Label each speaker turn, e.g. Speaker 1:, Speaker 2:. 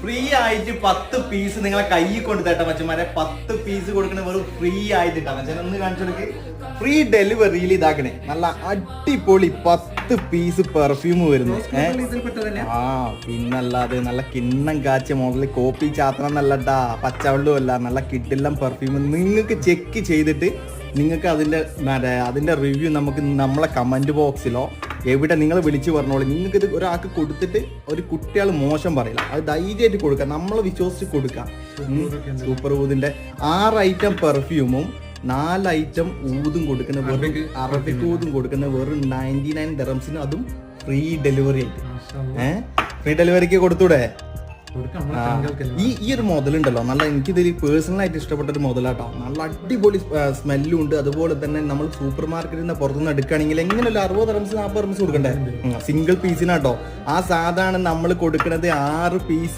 Speaker 1: free ആയിട്ട് 10 piece നിങ്ങളെ കയ്യിൽ കൊണ്ട് തട്ടാൻ മച്ചന്മാരെ 10 പീസ് കൊടുക്കണ വെറും ഫ്രീ ആയിട്ടാണ് മച്ചാൻ ഒന്ന് കാണിച്ചു കൊടുക്ക് ഫ്രീ ഡെലിവറിയിൽ ഇതാക്കണേ നല്ല അടിപൊളി 10 പീസ് പെർഫ്യൂം വരുന്നു ആ പിന്നല്ലാതെ നല്ല കിണ്ണം കാച്ചിയ മോഡൽ കോപ്പി ചാത്രം നല്ലട്ടാ പച്ചവെള്ളവും അല്ല നല്ല കിട്ടില്ല പെർഫ്യൂം നിങ്ങൾക്ക് ചെക്ക് ചെയ്തിട്ട് നിങ്ങൾക്ക് അതിന്റെ റിവ്യൂ നമുക്ക് നമ്മളെ കമന്റ് ബോക്സിലോ എവിടെ നിങ്ങൾ വിളിച്ചു പറഞ്ഞോളൂ നിങ്ങൾക്ക് ഇത് ഒരാൾക്ക് കൊടുത്തിട്ട് ഒരു കുട്ടികൾ മോശം പറയില്ല അത് ധൈര്യമായിട്ട് കൊടുക്കാം നമ്മളെ വിശ്വസിച്ച് കൊടുക്കാം സൂപ്പർ ഊതിന്റെ 6 ഐറ്റം പെർഫ്യൂമും 4 ഐറ്റം ഊതും കൊടുക്കുന്ന വെറും അറബിക് ഊതും കൊടുക്കുന്ന വെറും 99 ദിർഹംസിന് അതും ഫ്രീ ഡെലിവറി ആയിട്ട് ഫ്രീ ഡെലിവറിക്ക് കൊടുത്തൂടെ ഈ ഒരു മുതലുണ്ടല്ലോ നല്ല എനിക്കിതിൽ പേഴ്സണലായിട്ട് ഇഷ്ടപ്പെട്ട ഒരു മുതലാട്ടോ നല്ല അടിപൊളി സ്മെല്ലും ഉണ്ട് അതുപോലെ തന്നെ നമ്മൾ സൂപ്പർ മാർക്കറ്റിൽ നിന്ന് പുറത്തുനിന്ന് എടുക്കുകയാണെങ്കിൽ എങ്ങനെയല്ല 60 ദിർഹംസ് 40 ദിർഹംസ് കൊടുക്കണ്ടേ സിംഗിൾ പീസിനാട്ടോ ആ സാധാരണ നമ്മൾ കൊടുക്കുന്നത് 6 പീസ്